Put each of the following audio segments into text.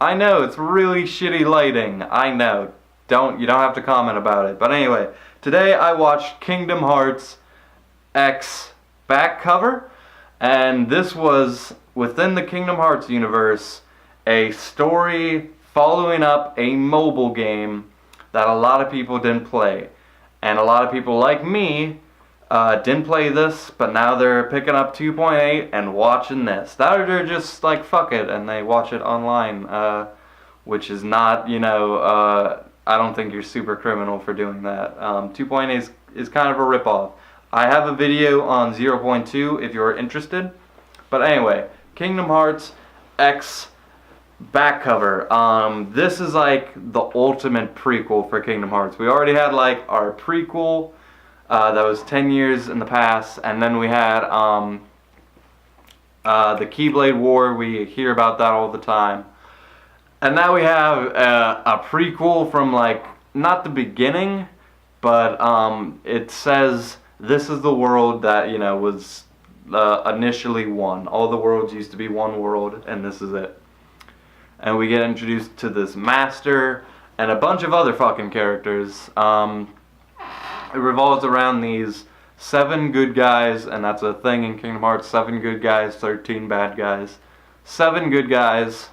I know, it's really shitty lighting. I know. You don't have to comment about it. But anyway, today I watched Kingdom Hearts X back cover, and this was within the Kingdom Hearts universe, a story following up a mobile game that a lot of people didn't play. And a lot of people like me didn't play this, but now they're picking up 2.8 and watching this. That or they're just like, fuck it, and they watch it online, which is not, I don't think you're super criminal for doing that. 2.8 is kind of a ripoff. I have a video on 0.2 if you're interested. But anyway, Kingdom Hearts X back cover. This is like the ultimate prequel for Kingdom Hearts. We already had like our prequel that was 10 years in the past, and then we had the Keyblade War. We hear about that all the time. And now we have a prequel from like, not the beginning, but it says this is the world that, was initially one. All the worlds used to be one world, and this is it. And we get introduced to this master and a bunch of other fucking characters. It revolves around these 7 good guys, and that's a thing in Kingdom Hearts, 7 good guys, 13 bad guys. 7 good guys.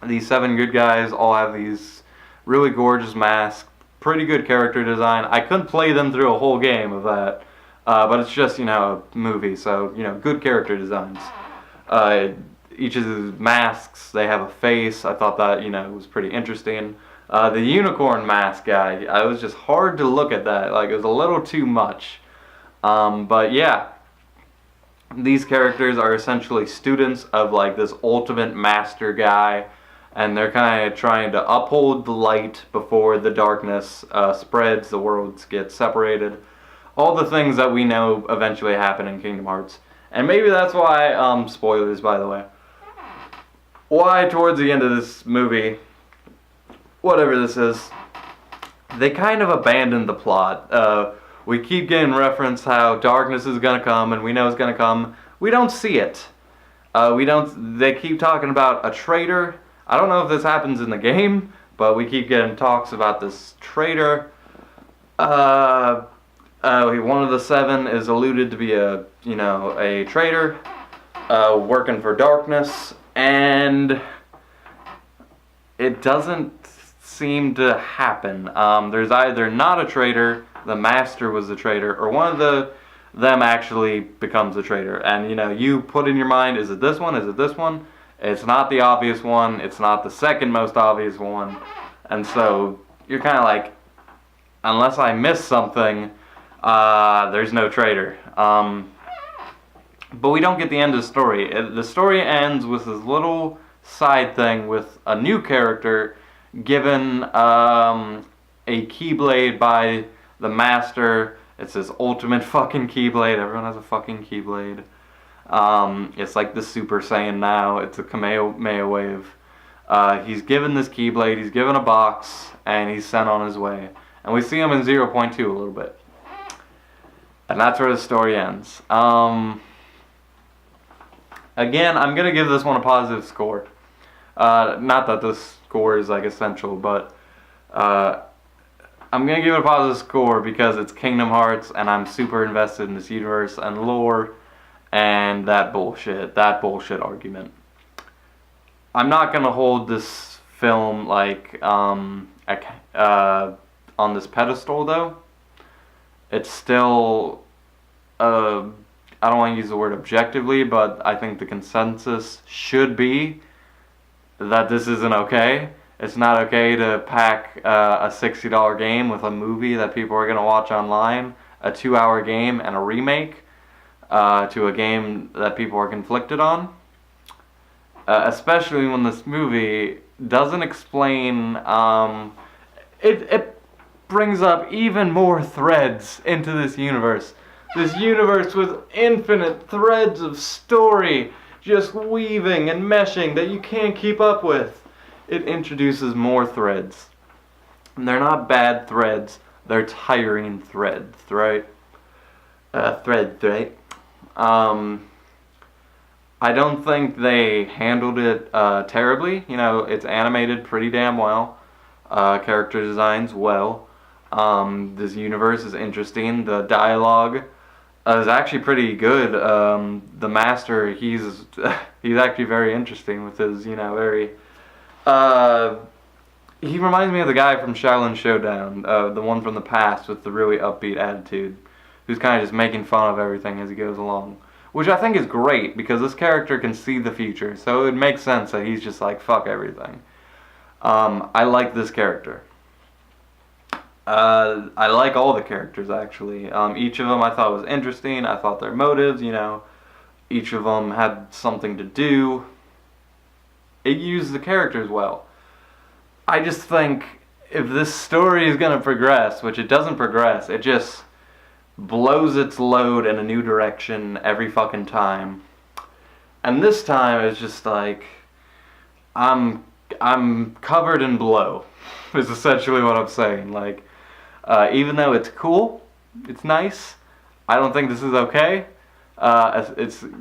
These 7 good guys all have these really gorgeous masks, pretty good character design. I couldn't play them through a whole game of that, but it's just, a movie, so, good character designs. Each of the masks, they have a face. I thought that, was pretty interesting. The unicorn mask guy, it was just hard to look at that. Like, it was a little too much. But yeah, these characters are essentially students of, like, this ultimate master guy. And they're kind of trying to uphold the light before the darkness spreads, the worlds get separated. All the things that we know eventually happen in Kingdom Hearts. And maybe that's why, spoilers by the way, why towards the end of this movie, whatever this is, they kind of abandoned the plot. We keep getting reference how darkness is gonna come, and we know it's gonna come. We don't see it. They keep talking about a traitor. I don't know if this happens in the game, but we keep getting talks about this traitor. One of the 7 is alluded to be a traitor, working for darkness, and it doesn't seem to happen. There's either not a traitor, the master was the traitor, or one of them actually becomes a traitor. And you put in your mind, is it this one? Is it this one? It's not the obvious one. It's not the second most obvious one. And so you're kind of like, unless I miss something, there's no traitor. But we don't get the end of the story. The story ends with this little side thing with a new character given a Keyblade by the master. It's this ultimate fucking Keyblade. Everyone has a fucking Keyblade. It's like the Super Saiyan now. It's a Kamehameha wave. He's given this Keyblade, he's given a box, and he's sent on his way. And we see him in 0.2 a little bit. And that's where the story ends. Again, I'm going to give this one a positive score. Not that this score is like essential, but I'm going to give it a positive score because it's Kingdom Hearts, and I'm super invested in this universe and lore. And that bullshit argument. I'm not gonna hold this film like on this pedestal though. It's still I don't want to use the word objectively, but I think the consensus should be that this isn't okay. It's not okay to pack a $60 game with a movie that people are gonna watch online, a 2-hour game and a remake. To a game that people are conflicted on, especially when this movie doesn't explain, it brings up even more threads into this universe with infinite threads of story just weaving and meshing that you can't keep up with. It introduces more threads, and they're not bad threads, they're tiring threads, right? I don't think they handled it terribly. You know, it's animated pretty damn well. Character designs well. This universe is interesting. The dialogue is actually pretty good. The master, he's he's actually very interesting with his, you know, very. He reminds me of the guy from Shaolin Showdown, the one from the past with the really upbeat attitude, who's kind of just making fun of everything as he goes along. Which I think is great because this character can see the future, so it makes sense that he's just like, fuck everything. I like this character. I like all the characters actually. Each of them I thought was interesting. I thought their motives, you know, each of them had something to do. It used the characters well. I just think if this story is going to progress, which it doesn't progress, it just blows its load in a new direction every fucking time. And this time it's just like I'm covered in blow. Is essentially what I'm saying. Like even though it's cool, it's nice, I don't think this is okay.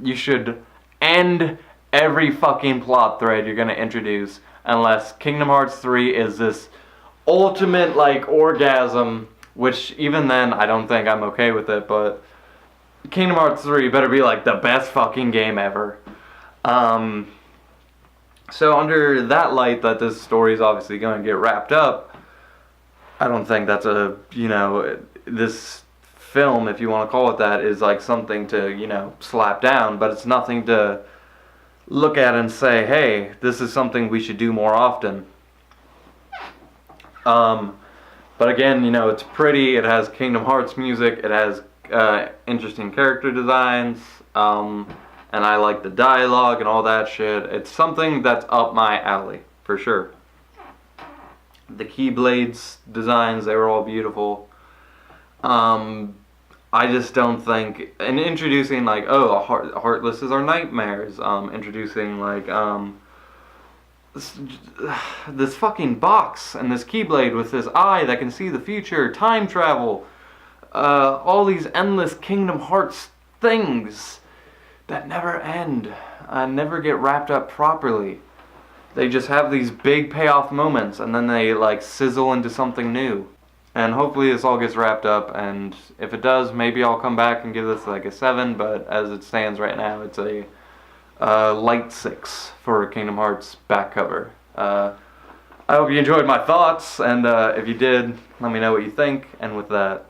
You should end every fucking plot thread you're gonna introduce, unless Kingdom Hearts 3 is this ultimate like orgasm, which even then I don't think I'm okay with it, but Kingdom Hearts 3 better be like the best fucking game ever. So under that light that this story is obviously going to get wrapped up, I don't think that's this film, if you want to call it that, is like something to, you know, slap down, but it's nothing to look at and say, hey, this is something we should do more often. But again, you know, it's pretty, it has Kingdom Hearts music, it has interesting character designs, and I like the dialogue and all that shit. It's something that's up my alley, for sure. The Keyblades designs, they were all beautiful. I just don't think, and introducing like, oh, Heartless is our nightmares, introducing like, this fucking box and this Keyblade with this eye that can see the future, time travel, all these endless Kingdom Hearts things that never end, never get wrapped up properly. They just have these big payoff moments and then they like sizzle into something new. And hopefully this all gets wrapped up, and if it does, maybe I'll come back and give this like a 7, but as it stands right now, it's a light 6 for Kingdom Hearts back cover. I hope you enjoyed my thoughts, and if you did, let me know what you think, and with that,